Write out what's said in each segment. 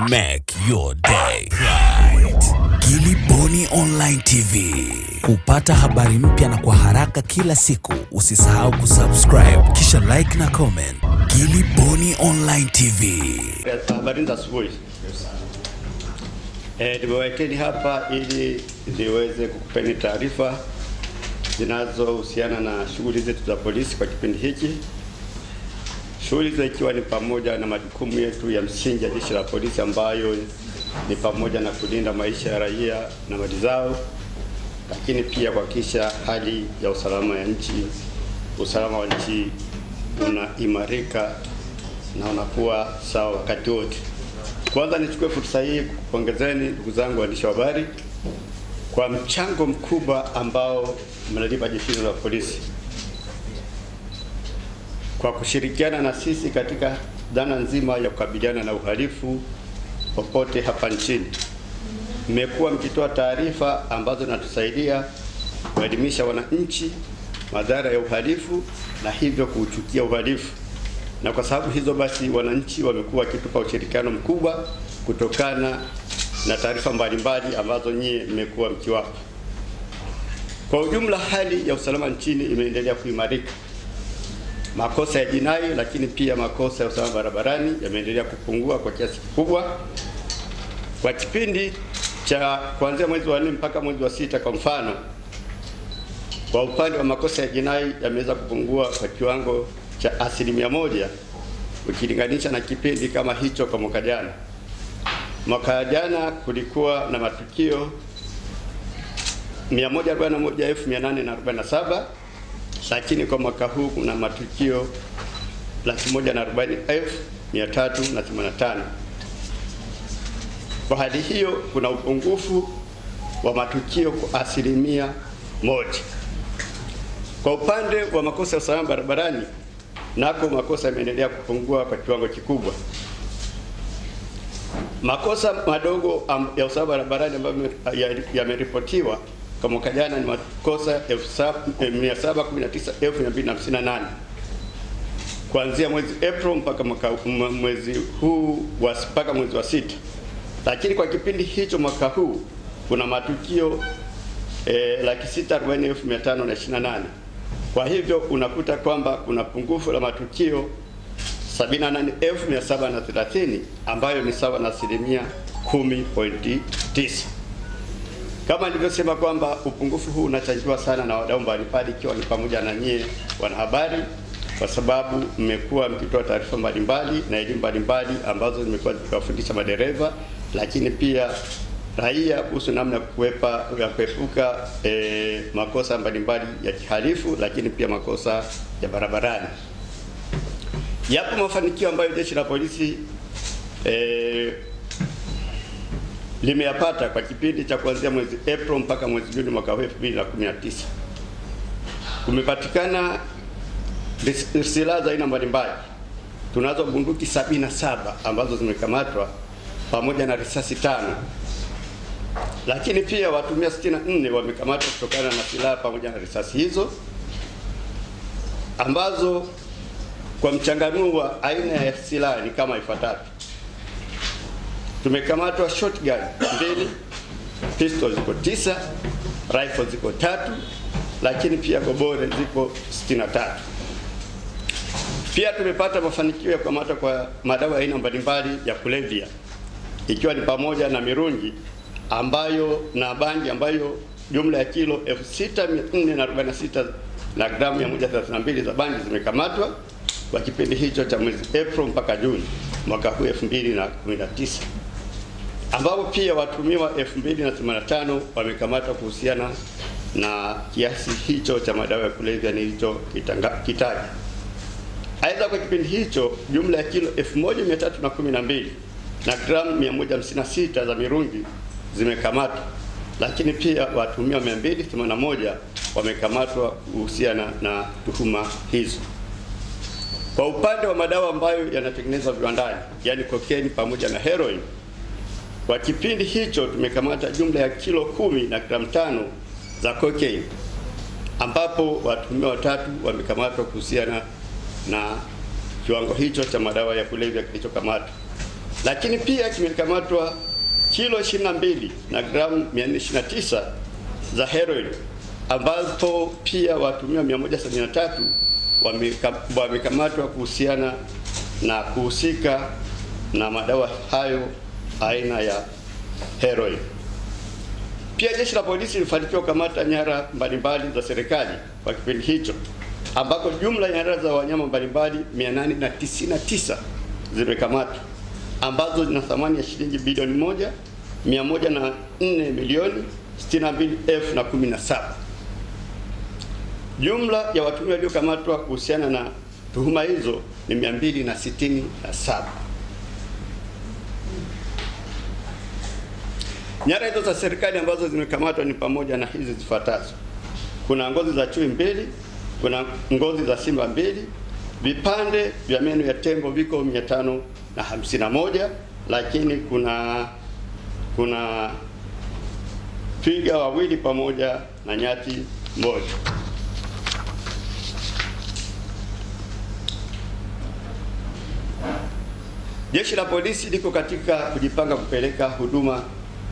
Make your day right. Gilly Bonny Online TV. Kupata habari mpya na kwa haraka kila siku, usisahau kusubscribe kisha like na comment. Gilly Bonny Online TV. Habari za asubuhi. Nimewekeni hapa ili niweze kukupeni taarifa zinazohusiana na shughuli zetu za polisi kwa kipindi hiki. Shughuli hizo ikiwa ni pamoja na majukumu yetu ya msingi ya jeshi la polisi ambayo ni pamoja na kulinda maisha ya raia na mali zao, lakini pia kuhakikisha hali ya usalama wa nchi unaimarika na unakuwa sawa wakati wote. Kwanza nichukue fursa hii kupongezeni ndugu zangu waandishi wa habari kwa mchango mkubwa ambao mnalipa jeshi la polisi kwa kushirikiana na sisi katika dhana nzima ya kukabiliana na uhalifu popote hapa nchini. Mmekuwa mkitoa taarifa ambazo zinatusaidia kuelimisha wananchi madhara ya uhalifu na hivyo kuuchukia uhalifu. Na kwa sababu hizo basi wananchi wamekuwa wakitupa ushirikiano mkubwa kutokana na taarifa mbalimbali ambazo nyie mmekuwa mkiwapa. Kwa ujumla hali ya usalama nchini imeendelea kuimarika. Makosa ya jinai lakini pia makosa ya usalama barabarani yameendelea kupungua kwa kiasi kikubwa. Kwa kipindi cha kuanzia mwezi wa 4 mpaka mwezi wa 6 kwa mfano, kwa upande wa makosa ya jinai yameweza kupungua kwa kiwango cha 1% ukilinganisha na kipindi kama hicho kwa mwaka jana. Mwaka jana kulikuwa na matukio 141,847, lakini kwa mwaka huu kuna matukio 140,385. Kwa hali hiyo kuna upungufu wa matukio kwa 1%. Kwa upande wa makosa ya usalama barabarani, nako makosa yameendelea kupungua kwa kiwango kikubwa. Makosa madogo ya usalama barabarani ambayo yameripotiwa kwa mwaka jana ni makosa 719,258 kuanzia mwezi April mpaka mwezi huu mpaka mwezi wa 6. Lakini kwa kipindi hicho mwaka huu kuna matukio 640,528. Kwa hivyo unakuta kwamba kuna pungufu la matukio 78,730 ambayo ni sawa na 10.9. Kama nilivyosema kwamba upungufu huu unachangiwa sana na wadau mbalimbali ikiwa ni pamoja na nyie wanahabari, kwa sababu mmekuwa mkitoa taarifa mbalimbali na elimu mbalimbali ambazo zimekuwa zikiwafundisha madereva, lakini pia raia kuhusu namna ya kuepuka makosa mbalimbali ya kihalifu, lakini pia makosa ya barabarani. Yapo mafanikio ambayo jeshi la polisi limeyapata kwa kipindi cha kuanzia mwezi April mpaka mwezi Juni mwaka 2019. Kumepatikana silaha za aina mbalimbali. Tunazo bunduki 77 ambazo zimekamatwa pamoja na risasi 5. Lakini pia watumia 64 wamekamatwa kutokana na silaha pamoja na risasi hizo, ambazo kwa mchanganuo wa aina ya silaha ni kama ifuatavyo. Tumekamatwa shotgun 2, pistol ziko 9, rifle ziko 3, lakini pia gobore ziko 63. Pia tumepata mafanikio ya kukamata kwa madawa aina mbalimbali ya kulevya, ikiwa ni pamoja na mirungi na bangi ambayo jumla ya kilo 6,446 na gramu 132 za bangi zimekamatwa kwa kipindi hicho cha mwezi April mpaka Juni mwaka huu 2019, ambapo pia watumiwa 2,085 wamekamatwa kuhusiana na kiasi hicho cha madawa ya kulevya nilichokitaja. Aidha, kwa kipindi hicho jumla ya kilo 1,312 na gramu 156 za mirungi zimekamatwa, lakini pia watumiwa 281 wamekamatwa kuhusiana na tuhuma hizo. Kwa upande wa madawa ambayo yanatengenezwa viwandani, yani cocaine pamoja na heroin, kwa kipindi hicho tumekamata jumla ya kilo 10 na gramu 5 za cocaine, ambapo watumiwa 3 wamekamatwa kuhusiana na kiwango hicho cha madawa ya kulevya kilichokamatwa. Lakini pia kimekamatwa kilo 22 na gramu 429 za heroin, ambapo pia watuhumiwa 173 wamekamatwa kuhusiana na kuhusika na madawa hayo aina ya heroin. Pia jeshi la polisi lilifanikiwa kukamata nyara mbalimbali za serikali kwa kipindi hicho, ambako jumla ya nyara za wanyama mbalimbali 899 zimekamatwa, ambazo zina thamani ya shilingi bilioni 1,104,062,017. Jumla ya watuhumiwa waliokamatwa kuhusiana na tuhuma hizo ni 267. Nyara hizo za serikali ambazo zimekamatwa ni pamoja na hizi zifuatazo: kuna ngozi za chui 2, kuna ngozi za simba 2, vipande vya meno ya tembo viko 551, lakini kuna twiga 2 pamoja na nyati 1. Jeshi la polisi liko katika kujipanga kupeleka huduma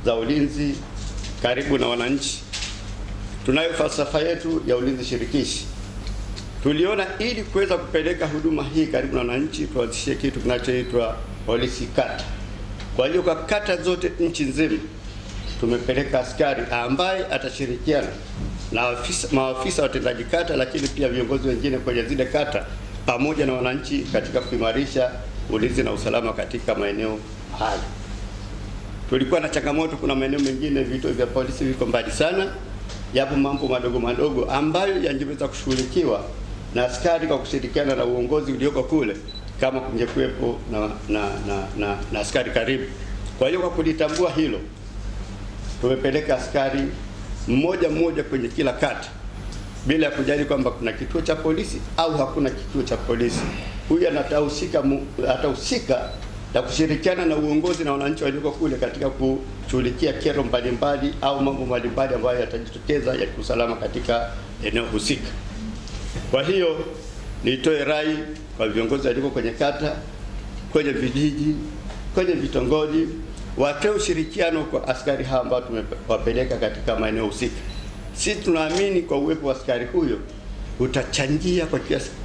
za ulinzi karibu na wananchi. Tunayo falsafa yetu ya ulinzi shirikishi. Tuliona ili kuweza kupeleka huduma hii karibu na wananchi, tuanzishe kitu kinachoitwa polisi kata. Kwa hiyo kwa kata zote nchi nzima tumepeleka askari ambaye atashirikiana na maafisa watendaji kata, lakini pia viongozi wengine kwenye zile kata pamoja na wananchi katika kuimarisha ulinzi na usalama katika maeneo haya. Tulikuwa na changamoto, kuna maeneo mengine vituo vya polisi viko mbali sana, yapo mambo madogo madogo ambayo yangeweza kushughulikiwa na askari kwa kushirikiana na uongozi ulioko kule, kama kungekuwepo na askari karibu. Kwa hiyo kwa kulitambua hilo, tumepeleka askari mmoja kwenye kila kata, bila kujali kwamba kuna kituo cha polisi au hakuna kituo cha polisi. Huyu atahusika na kushirikiana na uongozi na wananchi walioko kule katika kushughulikia kero mbalimbali au mambo mbalimbali ambayo yatajitokeza ya kiusalama katika eneo husika. Kwa hiyo nitoe rai kwa viongozi walioko kwenye kata, kwenye vijiji, kwenye vitongoji, watoe ushirikiano kwa askari hawa ambao tumewapeleka katika maeneo husika. Sisi tunaamini kwa uwepo wa askari huyo utachangia kwa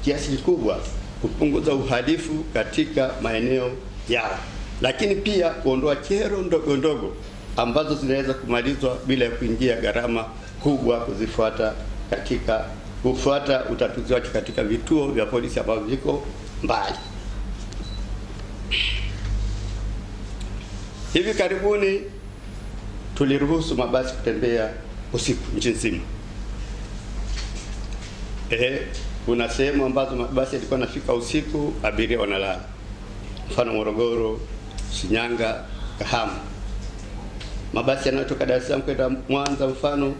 kiasi kikubwa kupunguza uhalifu katika maeneo yao, lakini pia kuondoa kero ndogo ndogo ambazo zinaweza kumalizwa bila ya kuingia gharama kubwa kufuata utatuzi wake katika vituo vya polisi ambavyo viko mbali. Hivi karibuni tuliruhusu mabasi kutembea usiku nchi nzima. Kuna sehemu ambazo mabasi yalikuwa yanafika usiku, abiria wanalala. Mfano Morogoro, Shinyanga, Kahama. Mabasi yanayotoka Dar es Salaam kwenda Mwanza mfano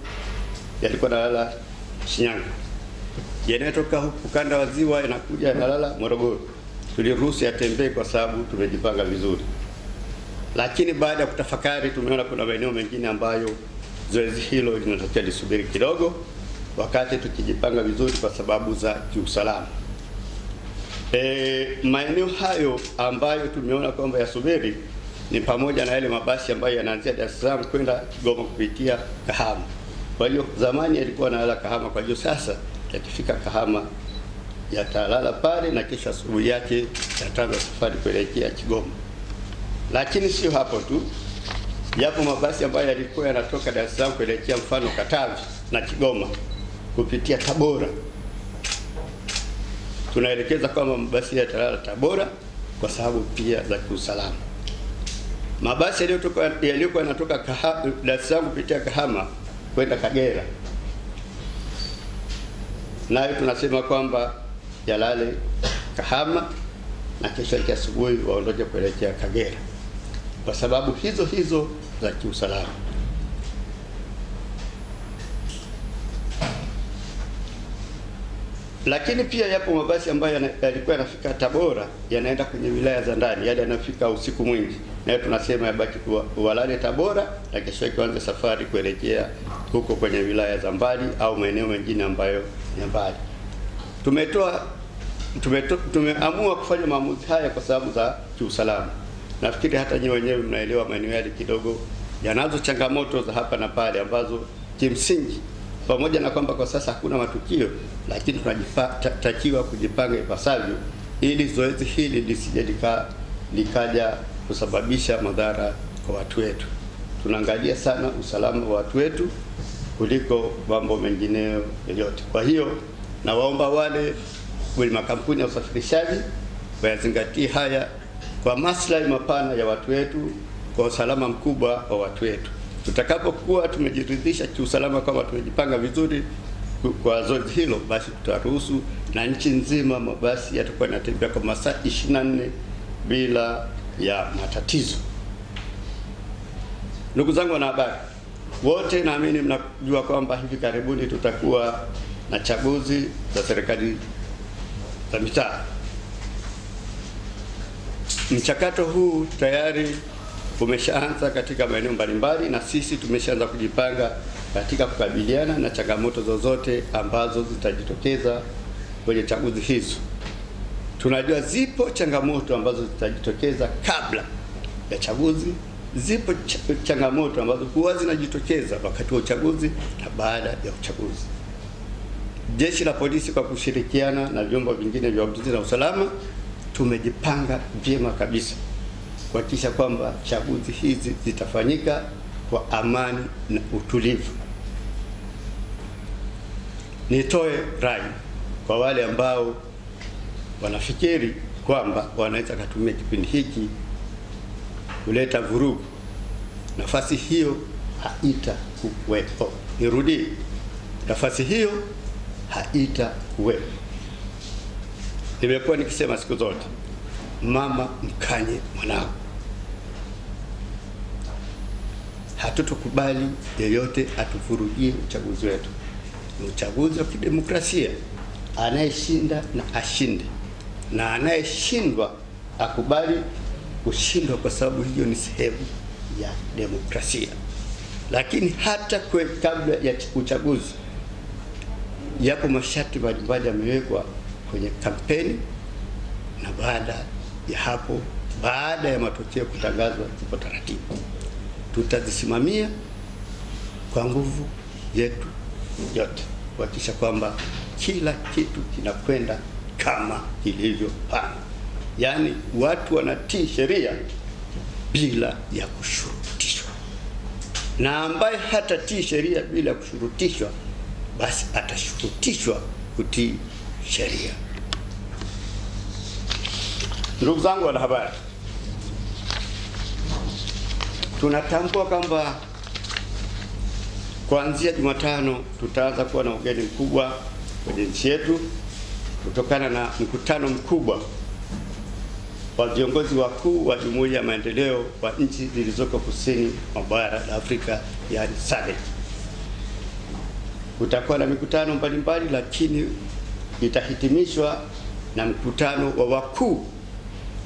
yalikuwa yanalala Shinyanga. Yanayotoka ukanda wa Ziwa yanakuja yanalala Morogoro. Tuliruhusu yatembee kwa sababu tumejipanga vizuri. Lakini baada ya kutafakari tumeona kuna maeneo mengine ambayo zoezi hilo linatakiwa lisubiri kidogo, wakati tukijipanga vizuri kwa sababu za kiusalama. Maeneo hayo ambayo tumeona kwamba yasubiri ni pamoja na yale mabasi ambayo yanaanzia Dar es Salaam kwenda Kigoma kupitia Kahama. Kwa hiyo zamani yalikuwa yanalala Kahama, kwa hiyo sasa yakifika Kahama yatalala pale na kisha asubuhi yake yataanza safari kuelekea Kigoma. Lakini sio hapo tu. Yapo mabasi ambayo yalikuwa yanatoka Dar es Salaam kuelekea mfano Katavi na Kigoma kupitia Tabora. Tunaelekeza kwamba mabasi yatalala Tabora kwa sababu pia za kiusalama. Mabasi yaliyokuwa yanatoka Dar es Salaam kupitia Kahama kwenda Kagera, nayo tunasema kwamba yalale Kahama na kesho asubuhi waondoke kuelekea Kagera kwa sababu hizo za kiusalama. Lakini pia yapo mabasi ambayo yalikuwa yanafika Tabora yanaenda kwenye wilaya za ndani, yale yanafika usiku mwingi, nayo tunasema yabaki walale Tabora na kesho kuanza safari kuelekea huko kwenye wilaya za mbali au maeneo mengine ambayo ni mbali. Tumeamua kufanya maamuzi haya kwa sababu za kiusalama. Nafikiri hata nyinyi wenyewe mnaelewa maeneo yale kidogo yanazo changamoto za hapa na pale ambazo kimsingi, pamoja na kwamba kwa sasa hakuna matukio, lakini tunatakiwa kujipanga ipasavyo ili zoezi hili lisije likaja kusababisha madhara kwa watu wetu. Tunaangalia sana usalama wa watu wetu kuliko mambo mengineyo yoyote. Kwa hiyo nawaomba wale wenye makampuni ya usafirishaji wayazingatie haya kwa maslahi mapana ya watu wetu, kwa usalama mkubwa wa watu wetu. Tutakapokuwa tumejiridhisha kiusalama kwamba tumejipanga vizuri kwa zoezi hilo, basi tutaruhusu na nchi nzima mabasi yatakuwa yanatembea kwa masaa 24 bila ya matatizo. Ndugu zangu wanahabari wote, naamini mnajua kwamba hivi karibuni tutakuwa na chaguzi za serikali za mitaa. Mchakato huu tayari umeshaanza katika maeneo mbalimbali, na sisi tumeshaanza kujipanga katika kukabiliana na changamoto zozote ambazo zitajitokeza kwenye chaguzi hizo. Tunajua zipo changamoto ambazo zitajitokeza kabla ya chaguzi, zipo changamoto ambazo huwa zinajitokeza wakati wa uchaguzi na baada ya uchaguzi. Jeshi la Polisi kwa kushirikiana na vyombo vingine vya ulinzi na usalama tumejipanga vyema kabisa kuhakikisha kwamba chaguzi hizi zitafanyika kwa amani na utulivu. Nitoe rai kwa wale ambao wanafikiri kwamba wanaweza kutumia kipindi hiki kuleta vurugu. Nafasi hiyo haitakuwepo. Nirudie, nafasi hiyo haitakuwepo. Nimekuwa nikisema siku zote, mama mkanye mwanao. Hatutokubali yeyote atuvurugie uchaguzi wetu. Ni uchaguzi wa kidemokrasia. Anayeshinda na ashinde, na anayeshindwa akubali kushindwa, kwa sababu hiyo ni sehemu ya demokrasia. Lakini hata kabla ya uchaguzi yapo masharti mbalimbali yamewekwa kwenye kampeni, na baada ya hapo, baada ya matokeo kutangazwa, zipo taratibu. Tutazisimamia kwa nguvu yetu yote kuhakikisha kwamba kila kitu kinakwenda kama kilivyopangwa. Yaani watu wanatii sheria bila ya kushurutishwa, na ambaye hatatii sheria bila ya kushurutishwa, basi atashurutishwa kutii sheria. Ndugu zangu wanahabari, tunatambua kwamba kuanzia Jumatano tutaanza kuwa na ugeni mkubwa kwenye nchi yetu kutokana na mkutano mkubwa wa viongozi wakuu wa Jumuiya ya Maendeleo wa nchi zilizoko kusini mwa bara la Afrika, yani SADC. Kutakuwa na mikutano mbalimbali, lakini itahitimishwa na mkutano wa wakuu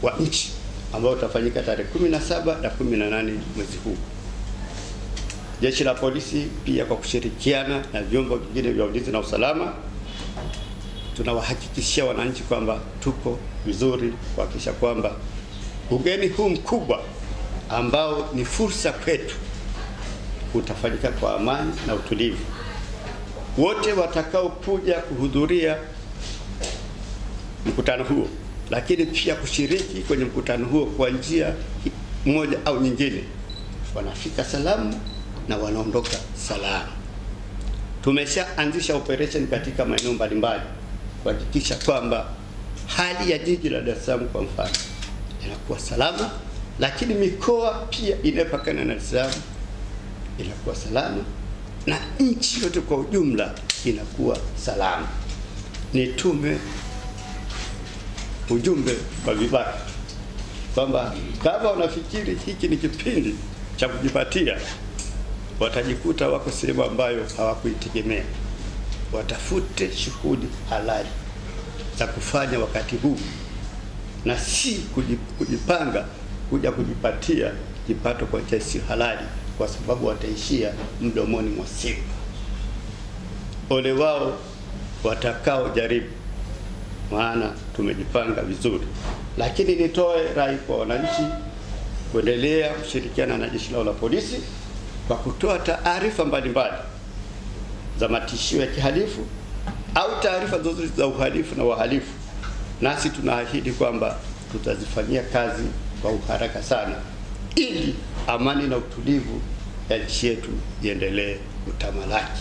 wa nchi ambao utafanyika tarehe 17 na 18 mwezi huu. Jeshi la Polisi pia kwa kushirikiana na vyombo vingine vya ulinzi na usalama tunawahakikishia wananchi kwamba tuko vizuri kuhakikisha kwamba ugeni huu mkubwa ambao ni fursa kwetu utafanyika kwa amani na utulivu. Wote watakao kuja kuhudhuria mkutano huo, lakini pia kushiriki kwenye mkutano huo kwa njia moja au nyingine, wanafika salamu na wanaondoka salama. Tumeshaanzisha operation katika maeneo mbalimbali kuhakikisha kwamba hali ya jiji la Dar es Salaam kwa mfano inakuwa salama, lakini mikoa pia inayopakana na Dar es Salaam inakuwa salama, na nchi yote kwa ujumla inakuwa salama. Nitume ujumbe kwa vibaka kwamba kama wanafikiri hiki ni kipindi cha kujipatia, watajikuta wako sehemu ambayo hawakuitegemea. Watafute shughuli halali za kufanya wakati huu, na si kujipanga kuja kujipatia kipato kwa njia isiyo halali, kwa sababu wataishia mdomoni mwa simba. Ole wao watakao jaribu, maana tumejipanga vizuri. Lakini nitoe rai kwa wananchi kuendelea kushirikiana na jeshi lao la polisi kwa kutoa taarifa mbalimbali za matishio ya kihalifu au taarifa zozote za uhalifu na wahalifu, nasi tunaahidi kwamba tutazifanyia kazi kwa uharaka sana ili amani na utulivu ya nchi yetu iendelee kutamalaki.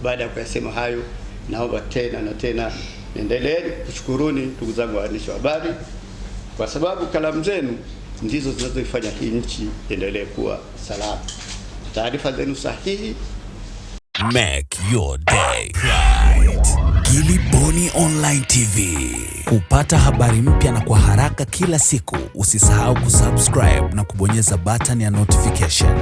Baada ya kuyasema hayo, naomba tena niendelee kushukuruni ndugu zangu waandishi wa habari, kwa sababu kalamu zenu ndizo zinazoifanya hii nchi iendelee kuwa salama. Taarifa zenu sahihi. Make your day right. Gilly Bonny Online TV. Kupata habari mpya na kwa haraka kila siku, usisahau kusubscribe na kubonyeza button ya notification.